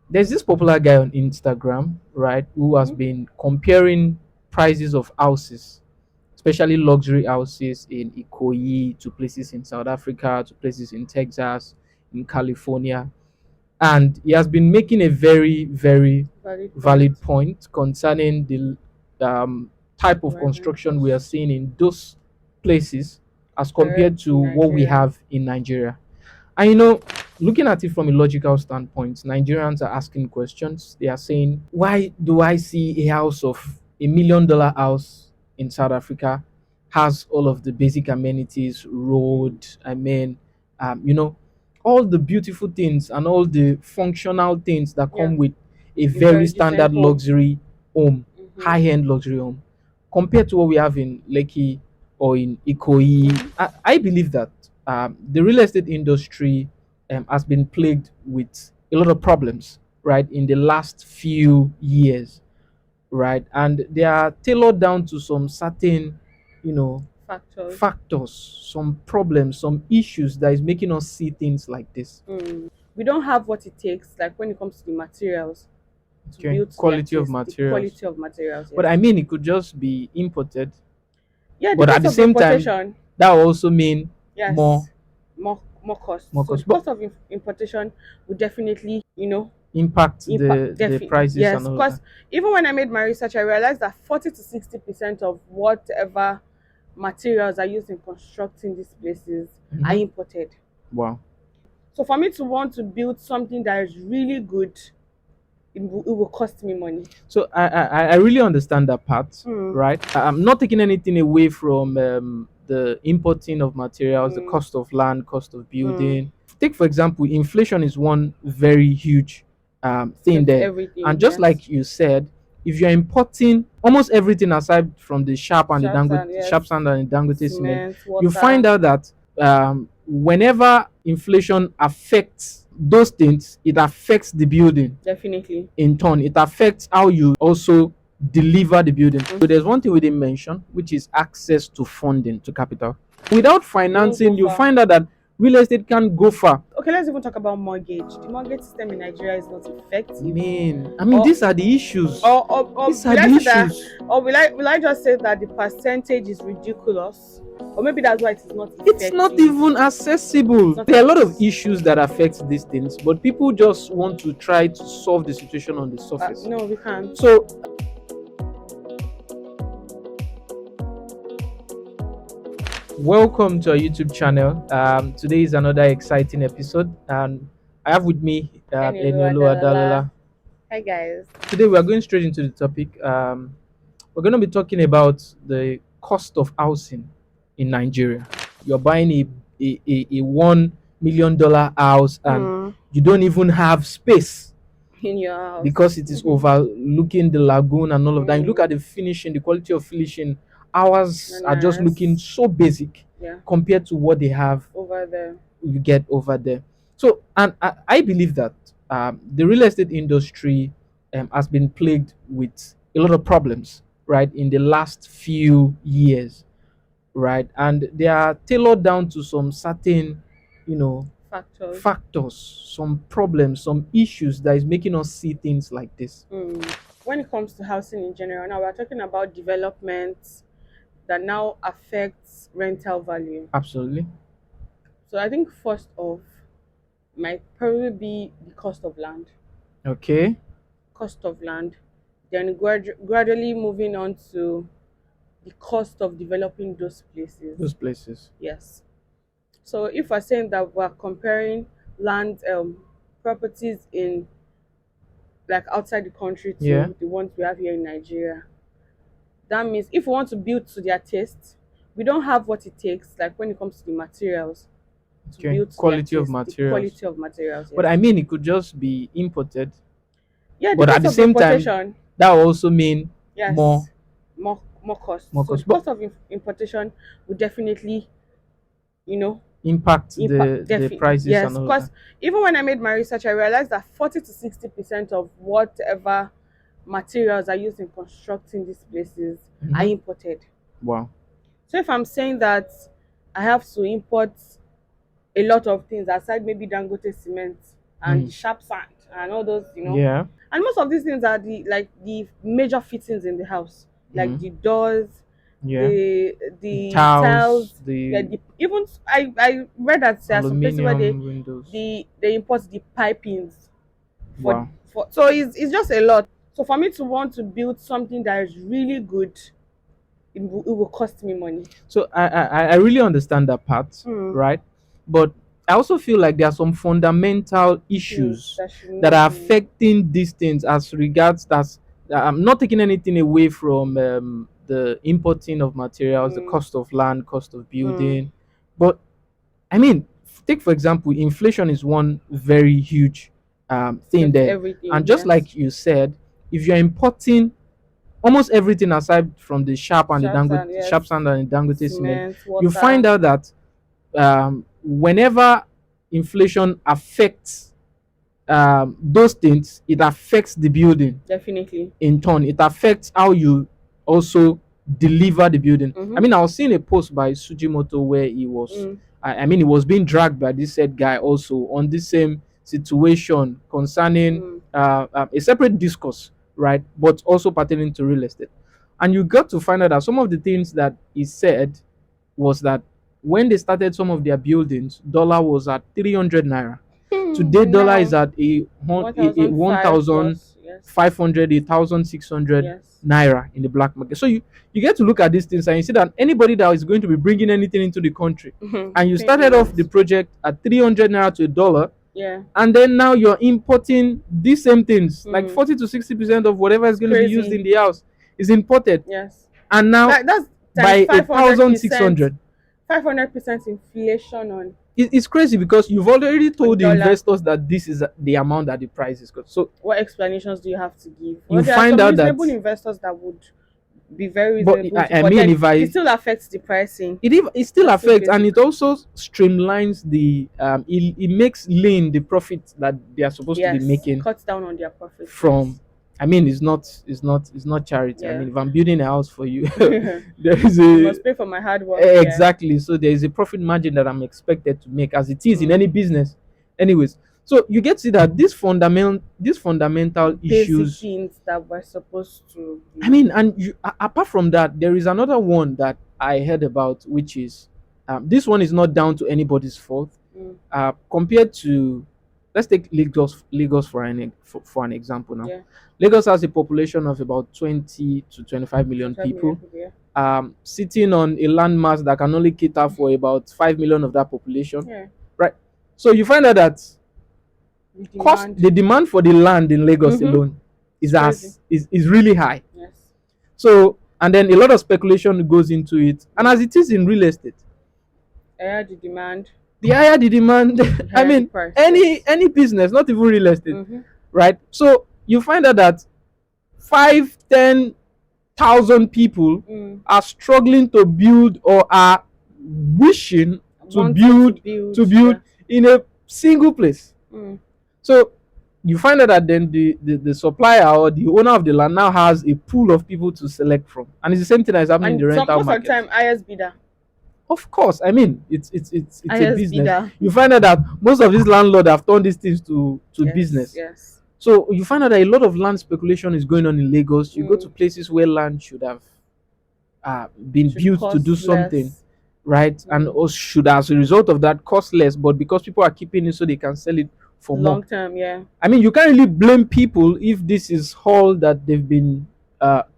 There's this popular guy on Instagram, right, who has Mm-hmm. been comparing prices of houses, especially luxury houses in Ikoyi, to places in South Africa, to places in Texas, in California. And he has been making a very, very Valid point. valid point concerning the type of Rising construction we are cost. seeing in those places as compared Compared to to what we Nigeria. have in Nigeria. And looking at it from a logical standpoint, Nigerians are asking questions. They are saying, why do I see a house of $1 million house in South Africa has all of the basic amenities, road, I mean, all the beautiful things and all the functional things that Yeah. come with a A very very decent standard home. luxury home, Mm-hmm. high-end luxury home, compared to what we have in Lekki or in Ikoyi. Mm-hmm. I believe that the real estate industry has been plagued with a lot of problems, right, in the last few years, right, and they are tailored down to some certain, you know, Factors. factors, some problems, some issues that is making us see things like this. We don't have what it takes, like when it comes to the materials to Okay, build to their quality of taste. The materials, quality of materials, but yes. I mean it could just be imported, Yeah, the but at cost the of same time importation. that will also mean more Yes, more cost. more So the cost, but cost of importation would definitely, impact impact. the prices and Yes, all of because that. even when I made my research, I realized that 40 to 60% of whatever materials are used in constructing these places are Hmm. imported. Wow. So for me to want to build something that is really good, it will cost me money. So I really understand that part, Mm, right? I'm not taking anything away from the importing of materials, the mm, cost of land, cost of mm. building. Take for example, inflation is one very huge thing That's there, and everything. just Yes. like you said, if you're importing almost everything aside from the Sharp sand. Yes. sharp sand and the Dangote cement, Cement, you find water. out that whenever inflation affects those things, it affects the building. Definitely. In turn, it affects how you also deliver the building. So there's one thing we didn't mention, which is access to funding, to capital. Without You won't go financing, you far. find out that real estate can't go far. Okay, let's even talk about mortgage. The mortgage system in Nigeria is not effective. Man, I mean, Or these are the issues. or These are will I the say that, issues. or will I just say that the percentage is ridiculous? Or maybe that's why it is not It's not effective. even It's accessible. not There are a lot of access. issues that affect these things, but people just want to try to solve the situation on the surface. No, we can't. So, welcome to our YouTube channel. Today is another exciting episode, and I have with me Enelu Eniolu Adalala. Adalala. Hi guys. Today we are going straight into the topic. We're going to be talking about the cost of housing in Nigeria. You're buying a $1 million house, and Mm, you don't even have space in your house. because it is overlooking the lagoon and all of that. You look Mm, at the finishing, the quality of finishing. Ours are just looking nice. so basic Yeah, compared to what they have, over there. you get over there. So, and I believe that the real estate industry has been plagued with a lot of problems, right, in the last few years, right, and they are tailored down to some certain, you know, Factors. factors, some problems, some issues that is making us see things like this. When it comes to housing in general, now we're talking about development that now affects rental value. Absolutely. So I think first off might probably be the cost of land. Okay. Cost of land. Then gradually moving on to the cost of developing those Those places. places. Yes. So if we're saying that we're comparing land properties in like outside the country Yeah. to the ones we have here in Nigeria, that means if we want to build to their taste, we don't have what it takes, like when it comes to the materials to Okay. build to their Quality of taste. The materials. quality of materials, But yes. I mean, it could just be imported. Yeah, the But at cost the of same time, importation, that will also mean more yes, more cost. more So the cost. But cost of importation would definitely, you know, impact impact the prices and yes. all of that. Because even when I made my research, I realized that 40 to 60% of whatever materials are used in constructing these places are Hmm. imported. Wow. So if I'm saying that I have to import a lot of things aside maybe Dangote cement and the Mm. sharp sand. and all those, Yeah. And most of these things are the major fittings in the house, like Mm. the doors, Yeah. The the tiles, tiles, yeah, the even I read that there are some places where aluminium windows. they import the pipings for Wow. so it's just a lot. So for me to want to build something that is really good, it will cost me money. So I really understand that part, Mm. right? But I also feel like there are some fundamental Issues issues that should that not are be. affecting these things as regards that. I'm not taking anything away from the importing of materials, the Mm, cost of land, cost of mm, building, but I mean, take for example, inflation is one very huge thing affects there, everything. and just Yes. like you said, if you're importing almost everything aside from the Sharp sand. sharp Yes. sand and Dangote cement, Cement, you find water. out that whenever inflation affects those things, it affects the building Definitely. in turn. It affects how you also deliver the building. I Mm-hmm. mean, I was seeing a post by Sujimoto where he was, Mm, I mean, he was being dragged by this said guy also on the same situation concerning mm, a separate discourse, right? But also pertaining to real estate. And you got to find out that some of the things that he said was that when they started some of their buildings, dollar was at 300 naira. Today, and dollar is now at a 1,005 1,000 plus. Yes. 500, 1,600 Yes. naira in the black market. So you get to look at these things and you see that anybody that is going to be bringing anything into the country, and you Paying a started off lot. the project at 300 naira to a dollar, Yeah. and then now you're importing these same things, like Mm. 40 to 60% of whatever is It's going to be used crazy. in the house is imported, Yes. and now That's times by a five hundred thousand six percent. hundred 500% inflation on It's crazy because you've already told the dollar. investors that this is the amount that the price is got. So What explanations do you have to give? Well, you there are find some out that, reasonable investors that would be very but reasonable to, I but mean, then if it I still affects the pricing. it still That's so affects, and basic. it also streamlines the it makes lean the profit that they are supposed to be Yes, it making cuts down on their profits. from. Yes. I mean, it's not charity. I Yeah. mean, if I'm building a house for you, You there is must pay for my hard work. Yeah. exactly, so there is a profit margin that I'm expected to make, as it is in any Mm. business anyways. So you get to see that these fundamental Basic issues. things that we're supposed to, I mean, and apart from that, there is another one that I heard about, which is this one is not down to anybody's fault. mm, Compared to, let's take Lagos for an example now. yeah, Lagos has a population of about 20 to 25 million 25 million people, people. Yeah. sitting on a landmass that can only cater for about 5 million of that population, Yeah. right? So you find out that The demand. the demand for the land in Lagos Mm-hmm. alone It's crazy. is really high. Yes. So, and then a lot of speculation goes into it. And as it is in real estate, Higher the demand, the higher the demand, the I higher the mean, price. any Yes. any business, not even real estate, Mm-hmm. right? So you find out that 5, 10,000 people Mm. are struggling to build or are wishing to Wanting to build build. to Yeah. build in a single place. Mm. So you find out that then the supplier or the owner of the land now has a pool of people to select from, and it's the same thing that is happening in And the some rental most of the market. time, highest bidder. Of course, I mean, it's a Highest business. bidder. You find out that most of these landlords have turned these things to Yes. business. Yes. So you find out that a lot of land speculation is going on in Lagos. You go to Mm. places where land should have been Should built to do cost something, less. right? And Mm. also should, as a result of that, cost less. But because people are keeping it so they can sell it for more. Long term. Yeah. I mean, you can't really blame people if this is all that they've been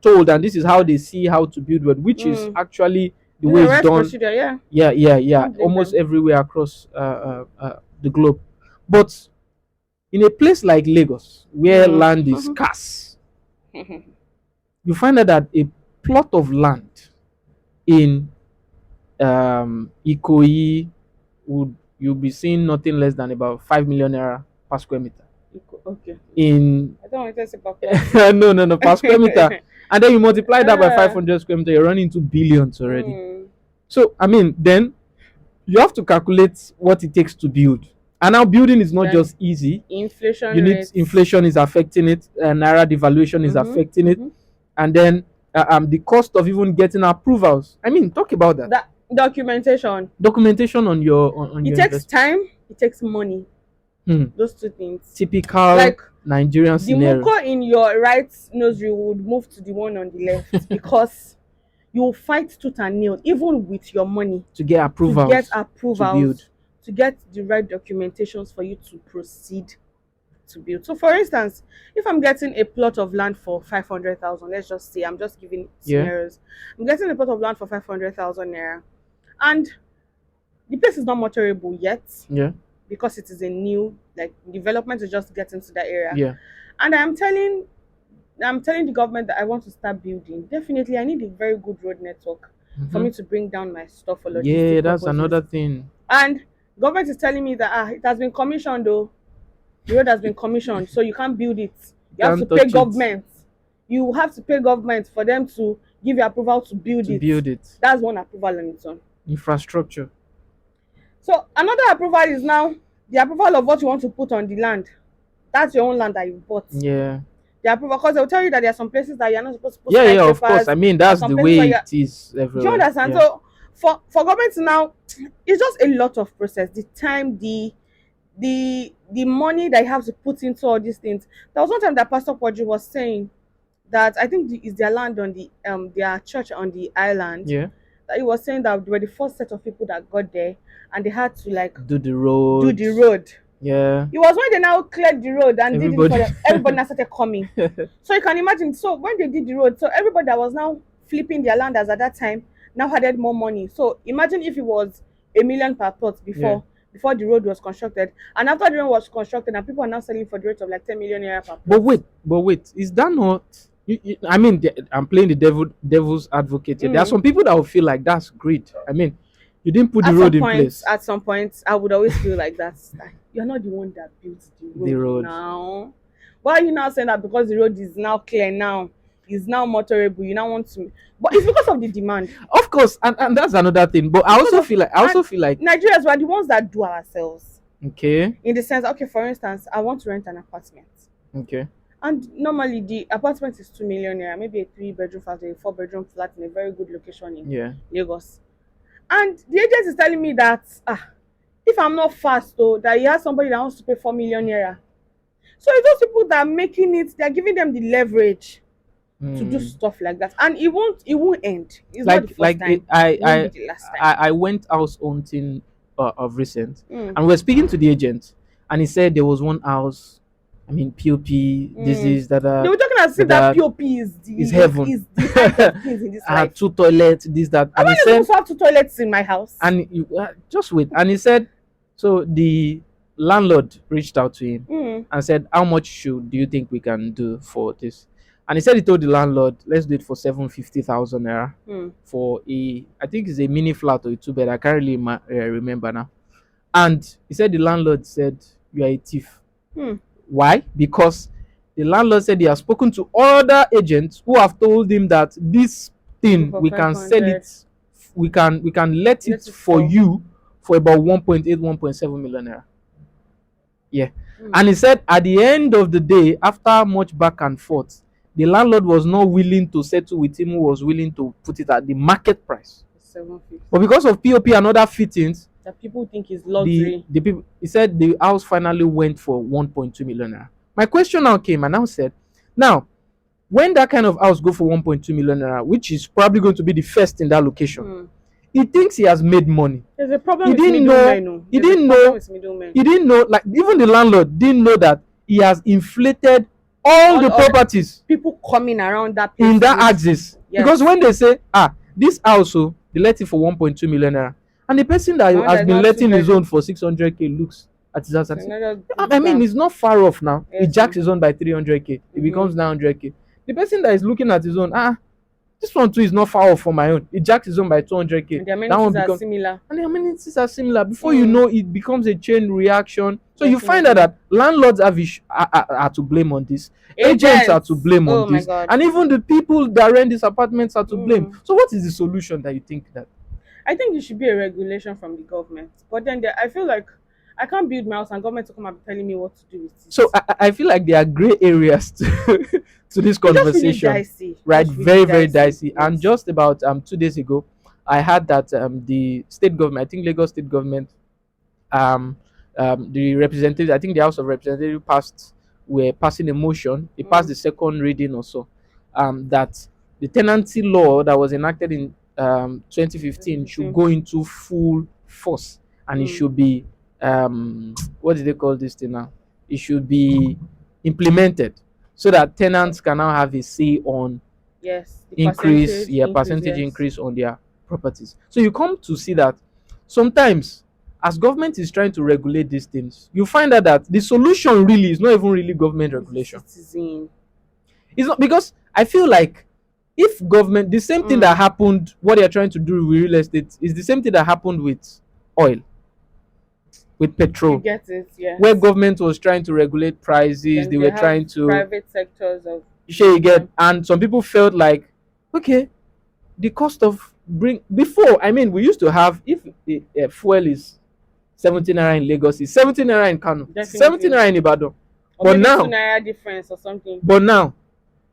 told, and this is how they see how to build well, which is Mm. actually the It's way the it's right done. procedure. Yeah. Yeah, yeah, yeah. Can't blame Almost them. everywhere across the globe. But in a place like Lagos, where Mm. land is scarce, you find out that a plot of land in Ikoyi would you'll be seeing nothing less than about 5 million naira per square meter. Okay. In I don't want to say per plot. no per square meter, and then you multiply that by Ah. 500 square meter, you're running into billions already. Mm. So I mean, then you have to calculate what it takes to build. And now building is not Then just easy. inflation You need rates. inflation is affecting it, naira devaluation is Mm-hmm. affecting it, Mm-hmm. and then the cost of even getting approvals. I mean, talk about that. That documentation. Documentation on your It takes investment. time. It takes money. Hmm. Those two things. Typical Like Nigerian the scenario. muko in your right nursery would move to the one on the left because you will fight tooth and nail even with your money To get to get approvals to build. approvals, to get the right documentations for you to proceed to build. So, for instance, if I'm getting a plot of land for 500,000, let's just say, I'm just giving Yeah. scenarios. I'm getting a plot of land for 500,000 naira, and the place is not motorable yet Yeah. because it is a new like development is just getting to that area. Yeah. And I'm telling the government that I want to start building. Definitely, I need a very good road network for Mm-hmm. me to bring down my stuff for Yeah, logistic that's purposes. another thing. And government is telling me that it has been commissioned though. The road has been commissioned, so you can't build it. You You have to can't pay touch it government. You have to pay government for them to give you approval to build to it. build it. That's one approval on its own. Infrastructure. So another approval is now the approval of what you want to put on the land. That's your own land that you bought. Yeah. The approval, because they'll tell you that there are some places that you're not supposed to put Yeah, yeah, of course. skyscrapers. I mean, There are that's some the places where way you're. it is Do you everywhere. understand? Yeah. So for government now, it's just a lot of process. The time, the money that you have to put into all these things. There was one time that Pastor Podri was saying that I think is their land on the their church on the island. Yeah. That he was saying that they were the first set of people that got there, and they had to like Do the do road. the road. Yeah. It was when they now cleared the road and did it for Everybody. them. Everybody now started coming. So you can imagine. So when they did the road, so everybody that was now flipping their land as at that time now added more money. So imagine if it was 1 million per plot Yeah. before the road was constructed, and after the road was constructed, and people are now selling for the rate of like 10 million naira per plot. But wait, is that not? I mean, I'm playing the devil's advocate here. There are some people that will feel like that's great. I mean, you didn't put the road in place. At some point, I would always feel like that. Like, you're not the one that built The road. now. Why are you now saying that because the road is now clear now, is now motorable? You now want to, but it's because of the demand. Of course, and that's another thing. But I also feel like Nigerians were the ones that do ourselves. Okay. In the sense, okay, for instance, I want to rent an apartment. Okay. And normally the apartment is 2 million naira, maybe a 3 bedroom flat, a 4 bedroom flat in a very good location in Lagos. And the agent is telling me that if I'm not fast though, that he has somebody that wants to pay 4 million naira. So it's those people that are making it, they're giving them the leverage to do stuff like that. And it won't end. It's not the first time. It won't be the last time. I went house hunting of recent, and we're speaking to the agent, and he said there was one house. I mean, POP, this is that. They were talking as if that POP is heaven. Is the height of things in this I had life. 2 toilets, this, that. And he said, also have 2 toilets in my house. And just wait. And he said, so the landlord reached out to him and said, how much do you think we can do for this? And he said he told the landlord, let's do it for 750,000 naira for I think it's a mini flat or a 2-bed. I can't really remember now. And he said the landlord said, you are a thief. Why? Because the landlord said he has spoken to other agents who have told him that this thing we can sell it, we can let it for you for about 1.8, 1.7 million naira. Yeah. And he said at the end of the day, after much back and forth, the landlord was not willing to settle with him, who was willing to put it at the market price. 750. But because of POP and other fittings, that people think is luxury. The people, he said the house finally went for 1.2 million naira. My question now came, and I said, now, when that kind of house go for 1.2 million naira, which is probably going to be the first in that location, he thinks he has made money. There's a problem with middlemen. He didn't know, like even the landlord didn't know that he has inflated all the properties. People coming around that place in that axis. Yes. Because when they say, this house, they let it for 1.2 million naira. And the person that has been letting his own for 600k looks at his house and says, I mean, it's not far off now. Yes, he jacks his own by 300k. It becomes 900k. The person that is looking at his own, this one too is not far off for my own. He jacks his own by 200k. And the amenities are similar. And the amenities are similar. Before you know, it becomes a chain reaction. So you find out that landlords are to blame on this. Agents are to blame on this. And even the people that rent these apartments are to blame. So what is the solution that you think that? I think it should be a regulation from the government. But then I feel like I can't build my house and government to come and be telling me what to do with it. So I feel like there are gray areas to this conversation. Really dicey. Right? Really very dicey. Yes. And just about 2 days ago, I heard that the state government, I think Lagos state government, the representatives, I think the House of Representatives were passing a motion. It passed Mm. the second reading or so. That the tenancy law that was enacted in 2015 should 2015. go into full force, and it Mm. should be what do they call this thing now? It should be implemented so that tenants can now have a say on Yes, the increase, percentage yeah, increase. percentage Yes. increase on their properties. So you come to see that sometimes, as government is trying to regulate these things, you find out that the solution really is not even really government Is the regulation. citizen. It's not, because I feel like if government, the same thing that Mm. happened, what they're trying to do with real estate is the same thing that happened with oil, with You petrol, get it. where Yes. government was trying to regulate prices, Then they they were have trying to private sectors of share you doing get, them. and some people felt like, okay, the cost of bring before, I mean, we used to have, if the fuel is 17 naira in Lagos, it's 17 naira in Kano, 17 Definitely. naira in Ibadan. Or But maybe two now, naira difference or something.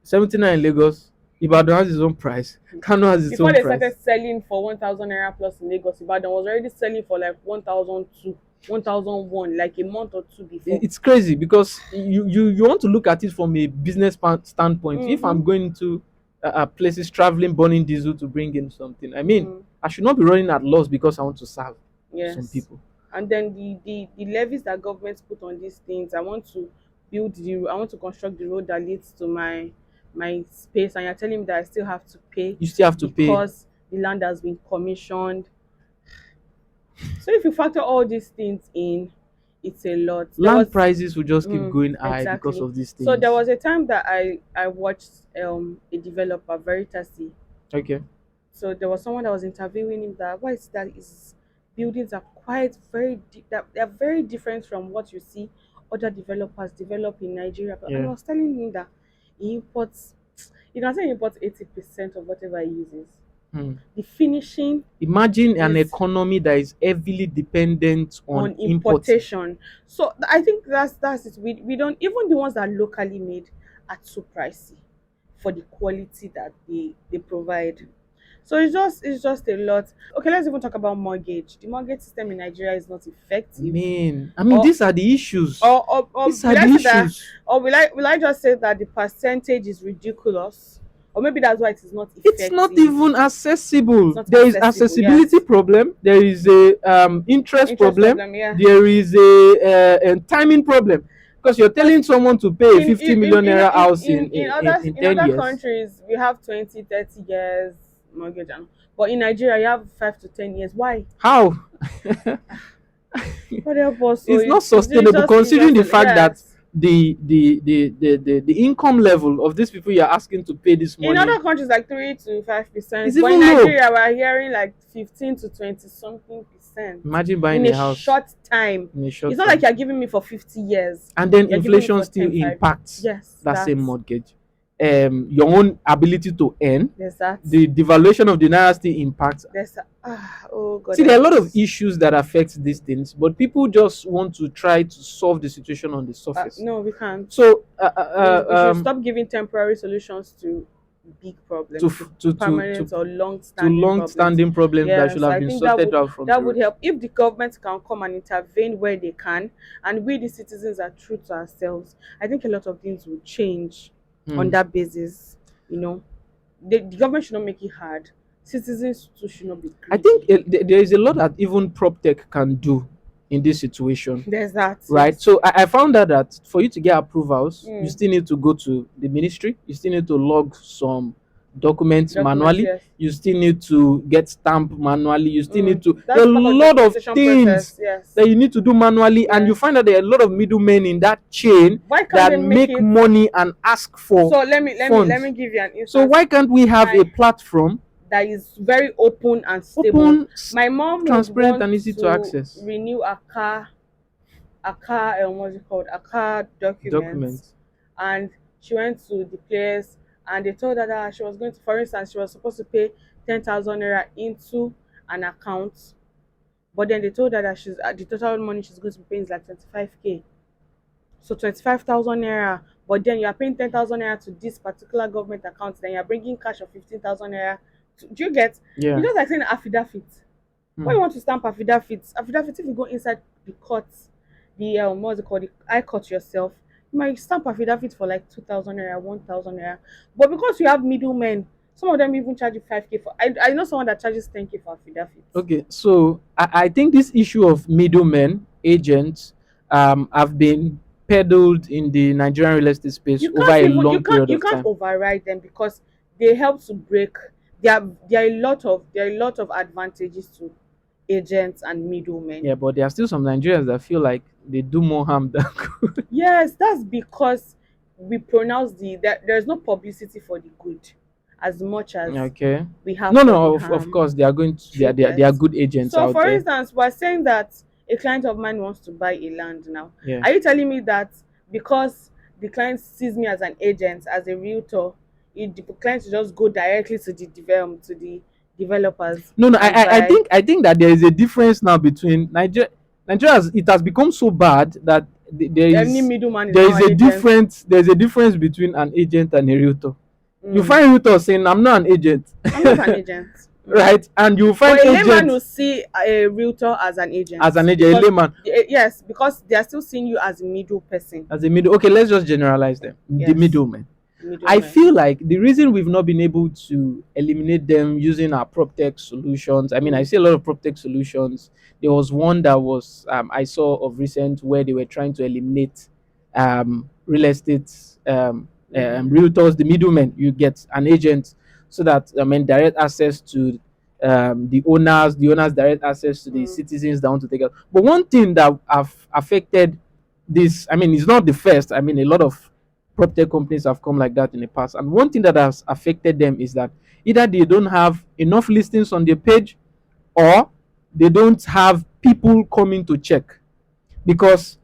17 naira in Lagos, Ibadan has its own price, Kano has its Before own they price. started selling for 1,000 naira plus in Lagos, Ibadan was already selling for like 1,002, 1,001, like a month or two before. It's crazy because you want to look at it from a business standpoint. If Mm-hmm. I'm going to places, traveling, burning diesel to bring in something, I mean, Mm. I should not be running at loss because I want to serve some Yes. people. And then the levies that governments put on these things, I want to construct the road that leads to my space, and you're telling me that I still have to pay You still have to pay. because the land has been commissioned. So if you factor all these things in, it's a lot. There Land was prices will just keep going high because exactly. of these So there things. was a time that I watched a developer very thirsty. Okay. So there was someone that was interviewing him that why is that his buildings are quite that they are very different from what you see other developers develop in Nigeria. And I Yeah. was telling him that he imports, you can say he imports 80% of whatever he uses. Hmm. The finishing Imagine an is economy that is heavily dependent on on importing. importation. So I think that's it. We don't, even the ones that are locally made are too pricey for the quality that they provide. So it's just a lot. Okay, let's even talk about mortgage. The mortgage system in Nigeria is not effective. I mean, Or these are the issues. or These are will I the say that, issues. or will I just say that the percentage is ridiculous? Or maybe that's why it is not It's not effective. even It's accessible. not There is accessible, accessibility yes. problem. There is a interest Interest problem. problem, yeah. There is a timing problem. Because you're Because telling someone to pay a in 50 in million in naira in house in in other in in 10 other years. countries we have 20, 30 years mortgage, but in Nigeria you have 5 to 10 years. Why? How? God help us. So It's not it's sustainable just considering the fact that yes. the income level of these people you're asking to pay this In money other countries like is 3 to 5%, but in even low. Nigeria we're hearing like 15 to 20 something percent Imagine buying in a a house short time. in a It's short not like time. you're giving me for 50 years. And then You're giving me inflation for still 10, 5 years. impacts Yes, that same that's mortgage. Your own ability to earn, there's that. the devaluation of the naira still impacts. Oh God See, there are a help lot of us. issues that affect these things, but people just want to try to solve the situation on the surface. No, we can't. So, We should stop giving temporary solutions to big to problems, to f- permanent or to long-standing problems. long-standing problems that should Yes, have I been think that sorted would out from the that would root. help if the government can come and intervene where they can, and we the citizens are true to ourselves. I think a lot of things will change on Hmm. that basis. You know, the government should not make it hard. Citizens too should not be I think greedy. there is a lot that even prop tech can do in this situation, There's that. right? Yes. So I found out that for you to get approvals, you Mm. still need to go to the ministry. You still need to log some documents Documents. manually. Yes. You still need to get stamped manually. You still need to. There That's are a part of lot of documentation things process. Yes. that you need to do manually, and you Yes. find that there are a lot of middlemen in that chain Why can't that they make make it? money and ask for So let me funds. give you an So instance. why can't we have a My platform, That is very open and stable. open, My mom would transparent, want and easy to to access renew what's it called, a car documents, documents? and she went to the place, and they told her that she was going to, for instance, she was supposed to pay 10,000 naira into an account, but then they told her that the total money she's going to be paying is like 25K. So 25,000 naira, but then you are paying 10,000 naira to this particular government account, then you are bringing cash of 15,000 naira. Do you get? Yeah. It's just like saying affidavit. When Hmm. you want to stamp affidavit, if you go inside the court, the what's it called, the I cut yourself, you might stamp affidavit for like 2,000 naira, 1,000 naira. But because you have middlemen, some of them even charge you 5k for. I know someone that charges 10k for affidavit. Okay, so I think this issue of middlemen, agents, have been peddled in the Nigerian real estate space You over can't a even long period you of can't time. override them because they help to break. There are a lot of advantages to agents and middlemen. Yeah, but there are still some Nigerians that feel like they do more harm than good. Yes, that's because we pronounce that there's no publicity for the good as much as Okay. we have No, for the no, of harm course they are going to they are treatment. good agents So, out for there. instance, we're saying that a client of mine wants to buy a land now. Yeah. Are you telling me that because the client sees me as an agent, as a realtor, the client should just go directly to to the developers No, no, and buy? I think that there is a difference now between Nigeria it has become so bad that Any middleman is now an a agent. difference between an agent and a realtor. You Mm. find realtor saying I'm not an agent. I'm not an agent. Mm. Right? And you find But a layman will agents see a realtor as an agent as an agent, a because layman yes, because they are still seeing you as a middle person. as a middle. Okay, let's just generalize them. The Yes, middleman. I middleman. feel like the reason we've not been able to eliminate them using our prop tech solutions. I mean, I Mm. see a lot of prop tech solutions. There was one that was I saw of recent where they were trying to eliminate real estate Mm-hmm. realtors, the middlemen. You get an agent so that I mean direct access to the owners direct access to the Mm. citizens that want to take it. But one thing that have affected this, I mean, it's not the first. I mean, a lot of prop tech companies have come like that in the past. And one thing that has affected them is that either they don't have enough listings on their page or they don't have people coming to check. Because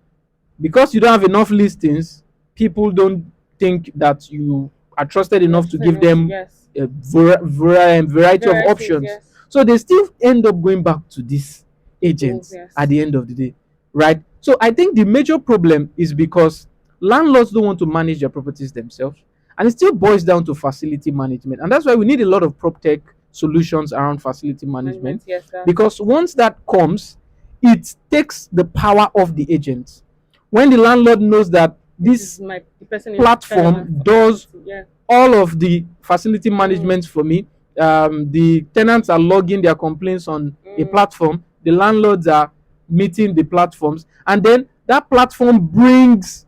you don't have enough listings, people don't think that you are trusted You're enough to just give enough to them yes. a variety of Varieties, options. yes. So they still end up going back to these People, agents at yes. the end of the day, right? So I think the major problem is because landlords don't want to manage their properties themselves, and it still boils down to facility management. And that's why we need a lot of prop tech solutions around facility Management, management, yes, that's because once that comes, it takes the power of the agents. When the landlord knows that this is this the person is kind of my platform does facility, yeah. all of the facility Mm. management for me, the tenants are logging their complaints on a Mm. platform, the landlords are meeting the platforms, and then that platform brings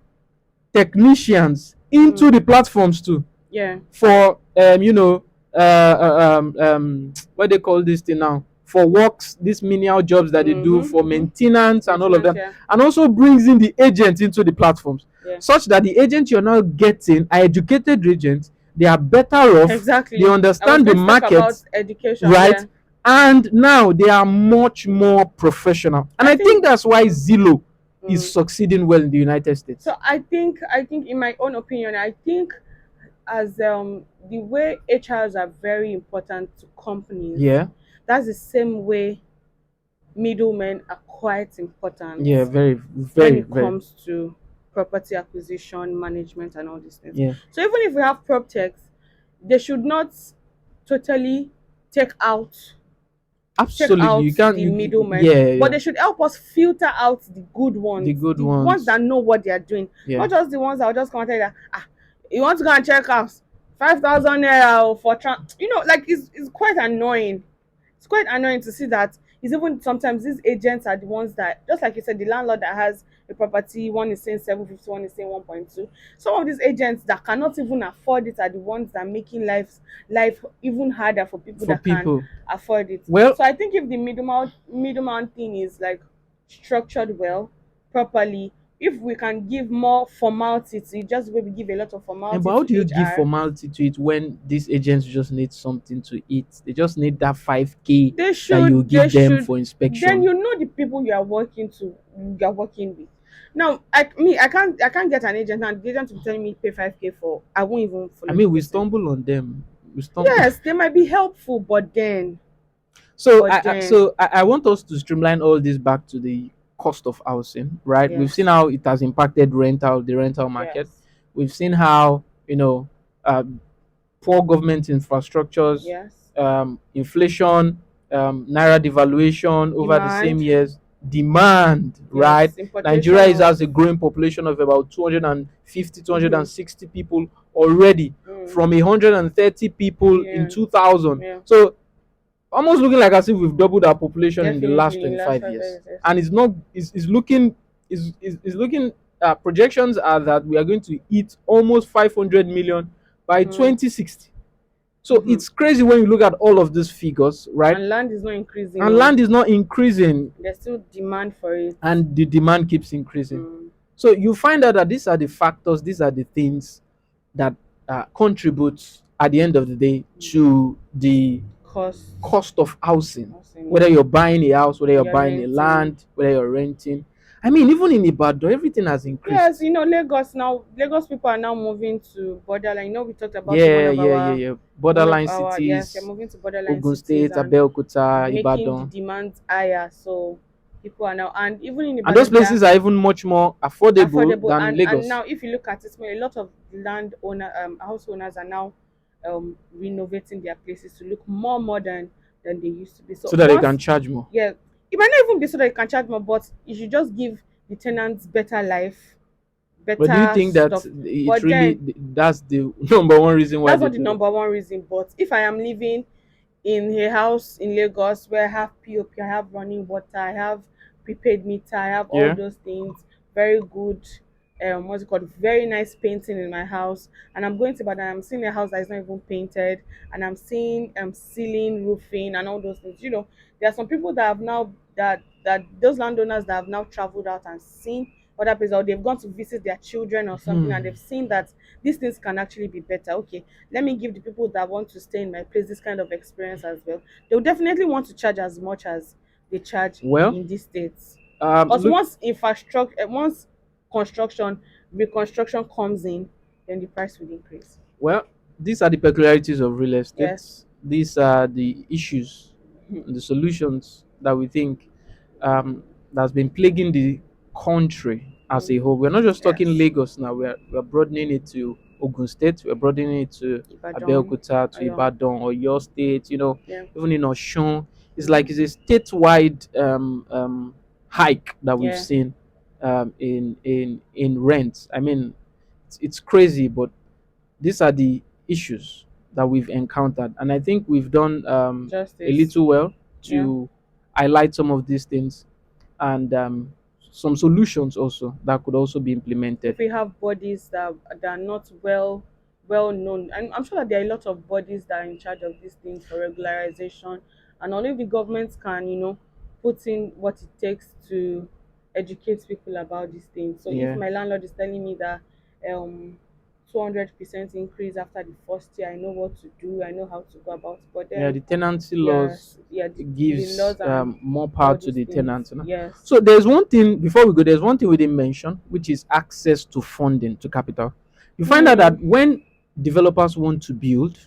technicians Mm. into the platforms too Yeah. for what they call this thing now, for works, these menial jobs that they do Mm-hmm. for Mm-hmm. maintenance and all of Maintenance, that, yeah. and also brings in the agents into the platforms, Yeah. such that the agents you're now getting are educated agents. They are better off. They Exactly. I was understand the going to talk about market, education, right? yeah. And now they are much more professional, and I I think think that's why Zillow is mm. succeeding well in the United States. So I think in my own opinion, I think as the way HRs are very important to companies, Yeah, that's the same way middlemen are quite important yeah, very, when very, it very. comes to property acquisition, management, and all these things. Yeah, So even if we have prop techs, they should not totally take out absolutely. You can't. the You, middlemen, yeah, but yeah. they should help us filter out The good the ones ones. that know what they are doing, Yeah. not just the ones that will just come and tell you that you want to go and check out 5,000 naira for like it's quite annoying. It's quite annoying to see that it's even sometimes these agents are the ones that, just like you said, the landlord that has a property, one is saying 750, one is saying 1.2. Some of these agents that cannot even afford it are the ones that are making life even harder for people For that can people. afford it. Well, So I think if the middleman thing is like structured well, properly, if we can give more formality to it, just the way we give a lot of and formality but how to do you give HR, formality to it when these agents just need something to eat? They just need that 5K that you they give them should for then inspection. you know the people you are working with. Now I can't get an agent and the agent will be telling me pay 5k for, I won't even I follow the mean, we person. stumble on them. We stumble. Yes, they might be helpful, but then So but then I want us to streamline all this back to the cost of housing, right? We've seen yes, how it has impacted the rental market. yes, We've seen how uh, poor government infrastructures, yes, inflation, naira devaluation over the same demand, years, demand, right? Yes, Nigeria importation is, of has a growing population of about 250, mm-hmm, 260 people already mm, from 130 people in million. 2000. Yeah, So almost looking like as if we've doubled our population in the last definitely in last 25 five years. years. Yes. And it's not, is looking, is looking, projections are that we are going to hit almost 500 million by Mm, 2060. So mm-hmm. it's crazy when you look at all of these figures, right? And land is not increasing. And No, land is not increasing, there's still demand for it. and the demand keeps increasing. Mm, So you find out that these are the factors, these are the things that contribute at the end of the day mm. to the Cost. cost of housing. Housing, Whether yeah. you're buying a house, whether you're You're buying a renting. land, whether you're renting. I mean, even in Ibadan, everything has Yes, increased. you know, Lagos now. Lagos people are now moving to borderline. You know, we talked about in Yeah, yeah, yeah, yeah. one of Borderline our yes, they're cities, moving to borderline Ogun cities State, and Abeokuta, making the Ibadan. demand higher. So people are now, and even in And those Ibadan, they are places are even much more affordable affordable. than And Lagos. now, if you look at it, a lot of land owner, house owners are now renovating their places to look more modern than they used to be. So So that they can once, charge more. yeah, it might not even be so that you can charge more, but you should just give the tenants better life, But do you better think that stuff. it But really, then that's the number one reason why that's they not the do that? number one reason. But if I am living in a house in Lagos where I have POP, I have running water, I have prepaid meter, I have all Yeah. those things, very good, what's it called, very nice painting in my house. And I'm going to, but I'm seeing a house that is not even painted, and I'm seeing ceiling, roofing, and all those things. You know, there are some people that have now that those landowners that have now traveled out and seen other places, or they've gone to visit their children or something, and Hmm. they've seen that these things can actually be better. Okay, let me give the people that want to stay in my place this kind of experience as well. They'll definitely want to charge as much as they charge Well, in these states. Because look, once infrastructure, once construction, reconstruction comes in, then the price will increase. well, these are the peculiarities of real estate. Yes. These are the issues Hmm. and the solutions that we think that's been plaguing the country as Mm. a whole. We're not just talking Yes. Lagos now. We're broadening it to Ogun State. We're broadening it to Ibadan. Abeokuta, to Oyo. Ibadan, or your state. Yeah. Even in Oshun, it's Mm-hmm. like it's a statewide hike that we've Yeah. seen in rent. I mean, it's crazy, but these are the issues that we've encountered, and I think we've done a Justice. little well Yeah. to highlight some of these things, and some solutions also that could also be implemented. If we have bodies that are not well known, and I'm sure that there are a lot of bodies that are in charge of these things for regularization, and only the government can, you know, put in what it takes to educate people about these things. So if Yeah, my landlord is telling me that um 200% increase after the first year, I know what to do, I know how to go about it. But yeah, then the tenancy laws yes, yeah, the gives laws and more power all to those the things. tenants, you know? Yes. So there's one thing, before we go, there's one thing we didn't mention, which is access to funding, to capital. You find out Mm, that when developers want to build,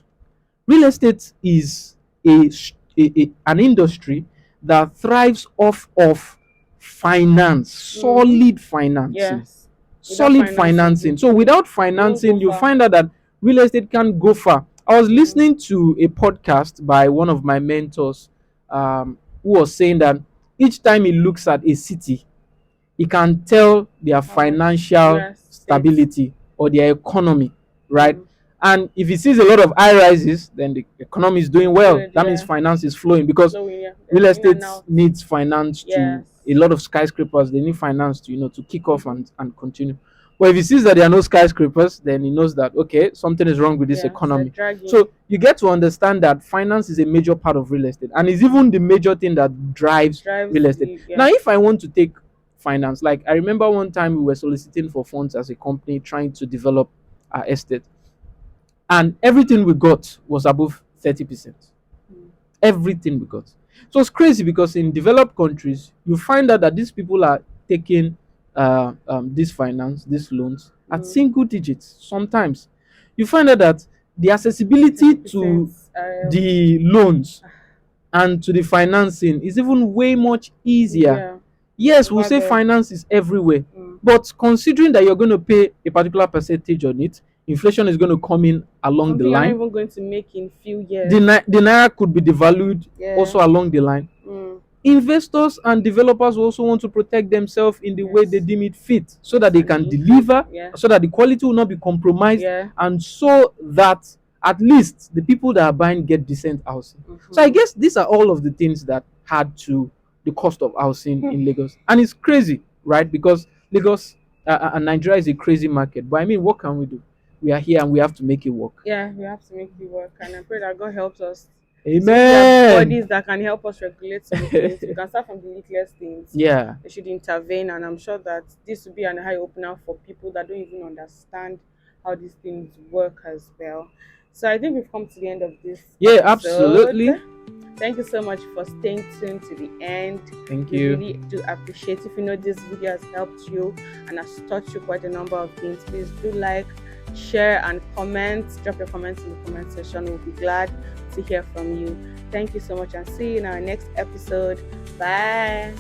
real estate is an industry that thrives off of finance, mm-hmm. solid financing. Yes. Without Solid financing, financing. So without you won't go financing, you far. find out that real estate can go far. I was Mm, listening to a podcast by one of my mentors, who was saying that each time he looks at a city, he can tell their how much? financial Yes, state. stability or their economy, right? Mm, And if he sees a lot of high rises, then the economy is doing well. good. That means Yeah. finance is flowing, because Flowing. Yeah. real There's in and estate out. needs finance to, Yes. a lot of skyscrapers, they need finance to, to kick off Mm-hmm. and continue. But if he sees that there are no skyscrapers, then he knows that, okay, something is wrong with this Yeah. So economy. dragging So you get to understand that finance is a major part of real estate, and is even the major thing that drives drives real estate. the Now, yeah. if I want to take finance, like I remember one time we were soliciting for funds as a company trying to develop our estate, and everything we got was above 30%. Mm, Everything we got. So it's crazy, because in developed countries, you find out that these people are taking this finance, these loans at mm. single digits. Sometimes you find out that the accessibility 30%. to the loans and to the financing is even way much easier. Yeah. Yes, we'll Over say there. finance is everywhere, Mm. but considering that you're going to pay a particular percentage on it, inflation is going to come in along the Something you're not line. even going to make in few The, years. the naira could be devalued Yeah. also along the line. Mm. investors and developers will also want to protect themselves in the way they deem it fit, so that they can deliver, so that the quality will not be compromised, and so that at least the people that are buying get decent housing. So I guess these are all of the things that add to the cost of housing in Lagos. And it's crazy, right? Because Lagos and Nigeria is a crazy market. But I mean, what can we do? We are here and we have to make it work. Yeah, we have to make it work. And I pray that God helps us. Amen. So there are bodies that can help us regulate some things. We can start from the littlest things. Yeah. They should intervene, and I'm sure that this will be an eye opener for people that don't even understand how these things work as well. So I think we've come to the end of this. Yeah, absolutely. Thank you so much for staying tuned to the end. Thank we you. really do appreciate. If you know this video has helped you and has taught you quite a number of things, please do like, share, and comment. Drop your comments in the comment section. We'll be glad to hear from you. Thank you so much, and see you in our next episode. Bye.